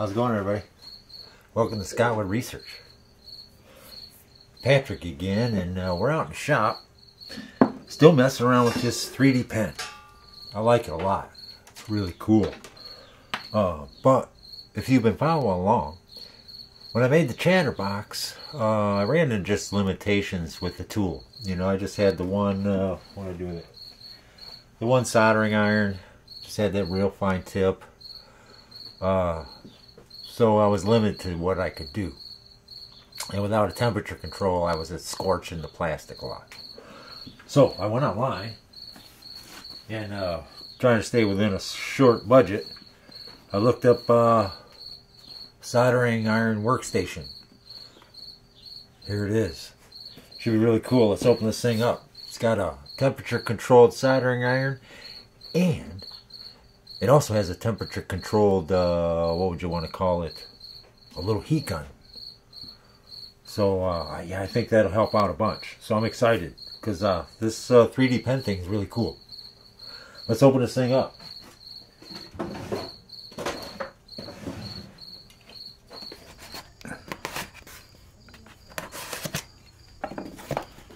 How's it going, everybody? Welcome to Scotwood Research. Patrick again, and we're out in the shop. Still messing around with this 3D pen. I like it a lot. It's really cool. But if you've been following along, when I made the Chatterbox, I ran into just limitations with the tool. You know, I just had the one, what did I do with it? The one soldering iron. Just had that real fine tip. So I was limited to what I could do. And without a temperature control, I was scorching the plastic a lot. So I went online and trying to stay within a short budget, I looked up soldering iron workstation. Here it is. Should be really cool. Let's open this thing up. It's got a temperature controlled soldering iron, and it also has a temperature controlled, what would you want to call it? A little heat gun. So yeah, I think that'll help out a bunch. So I'm excited because this 3D pen thing is really cool. Let's open this thing up.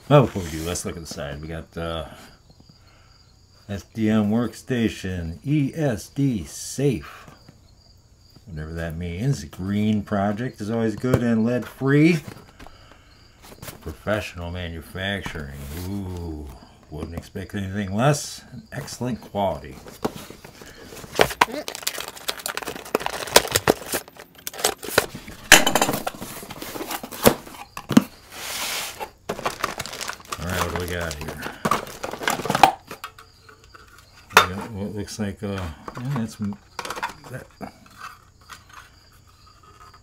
Well, before we do, let's look at the side. We got SDM workstation, ESD safe, whatever that means. Green project is always good and lead free. Professional manufacturing. Ooh, wouldn't expect anything less. Excellent quality. Alright, what do we got here? We got what looks like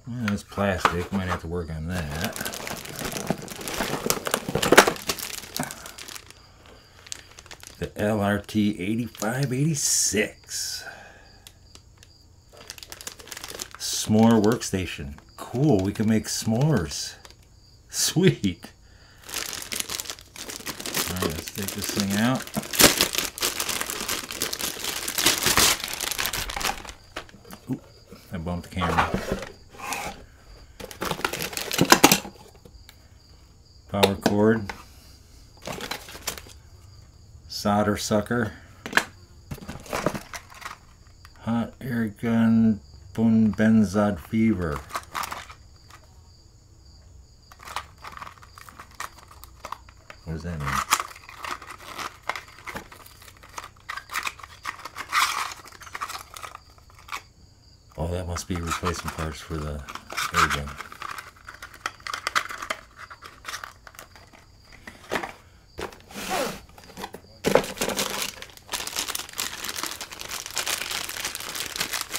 that's plastic. Might have to work on that. The LRT 8586 s'more workstation. Cool, we can make s'mores. Sweet. Alright, let's take this thing out. Oop, I bumped the camera. Power cord. Solder sucker. Hot air gun. Benzod fever. What does that mean? Oh, that must be replacement parts for the air gun.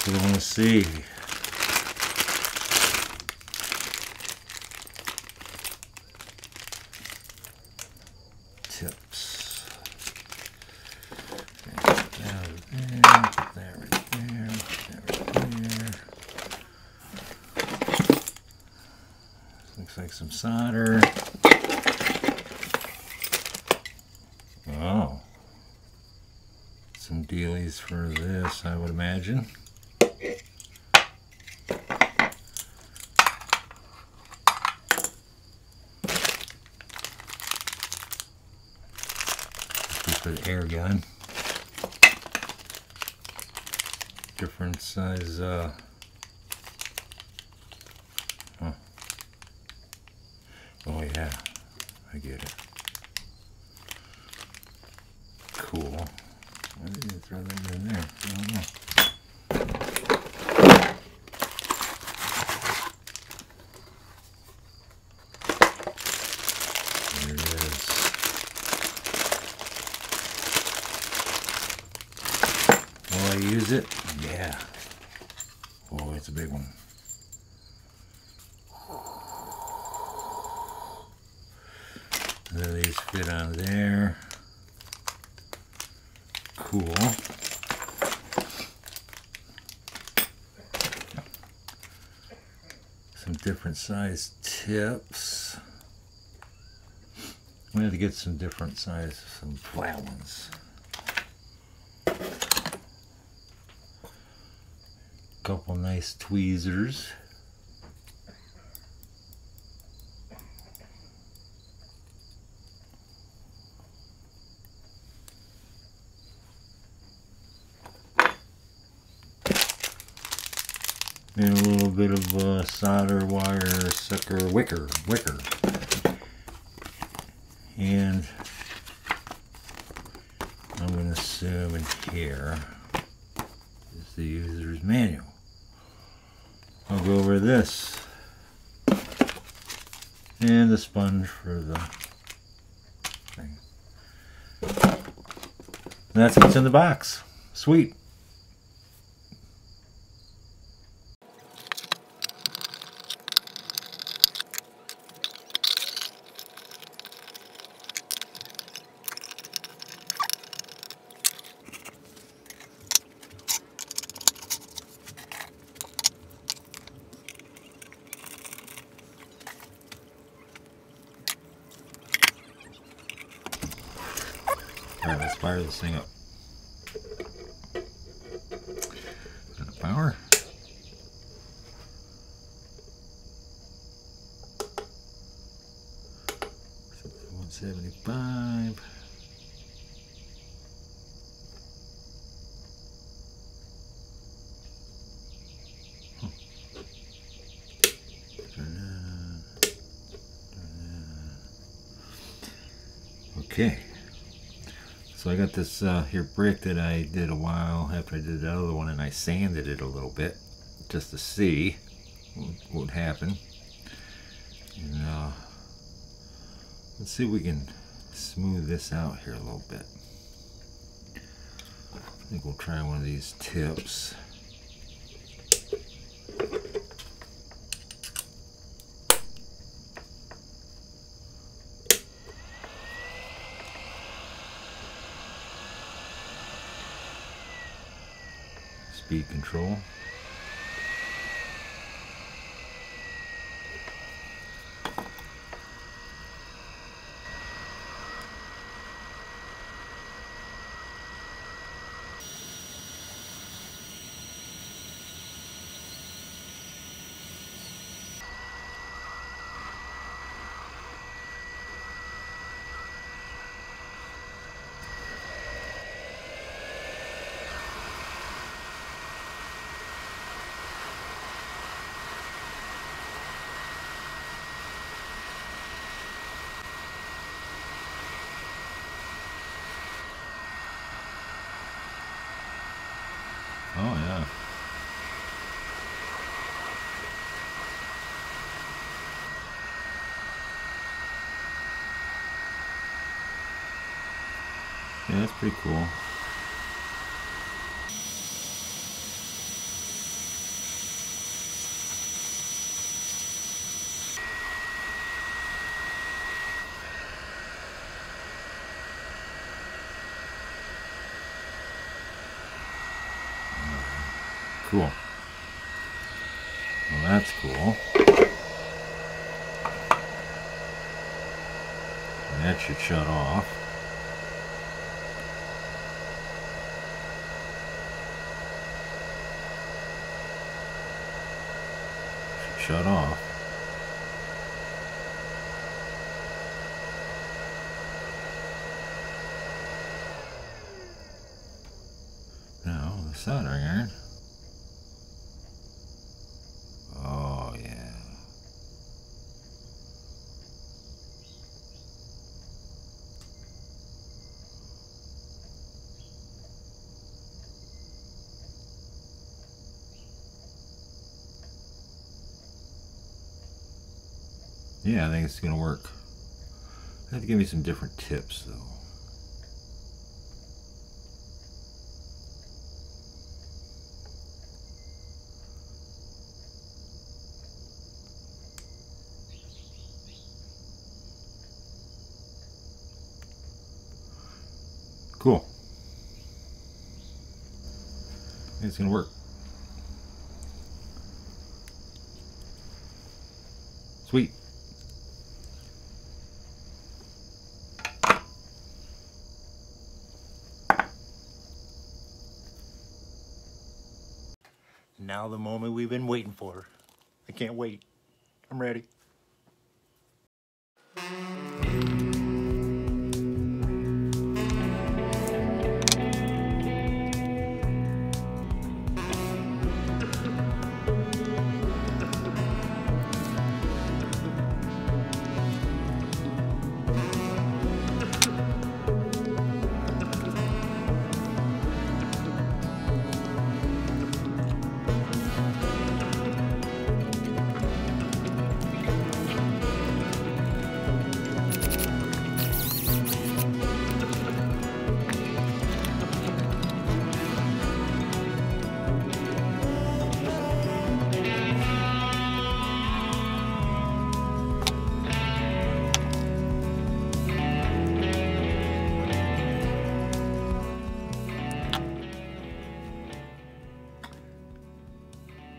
We want to see. Tips. Put that right there. Put that right there. Put that right there. Looks like some solder. Oh. Some dealies for this, I would imagine. For the air gun. Different size, huh. Oh yeah, I get it. Cool. Why did you throw that in there? I don't know. There it is. Will I use it? Yeah. Oh, it's a big one. Then these fit on there. Cool. Some different size tips. We have to get some different size, some flat ones. Couple nice tweezers. And a little bit of solder wire sucker wicker. And I'm going to assume in here is the user's manual. I'll go over this and the sponge for the thing. And that's what's in the box. Sweet. Alright, let's fire this thing up. And the power. So 175. Okay. So I got this here brick that I did a while after I did the other one, and I sanded it a little bit just to see what would happen. And let's see if we can smooth this out here a little bit. I think we'll try one of these tips. Speed control. Oh yeah. Yeah, that's pretty cool. Cool. Well, that's cool. And that should shut off. Should shut off. Now, the soldering iron. Oh, yeah. Yeah, I think it's going to work. I have to give me some different tips, though. Cool. I think it's going to work. Sweet. now the moment we've been waiting for. I can't wait. I'm ready.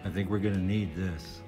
I think we're gonna need this.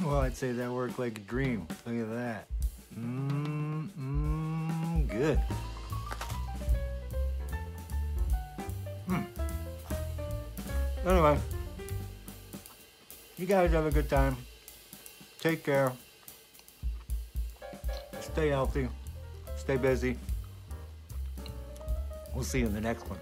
Well, I'd say that worked like a dream. Look at that. Good. Anyway, you guys have a good time. Take care. Stay healthy. Stay busy. We'll see you in the next one.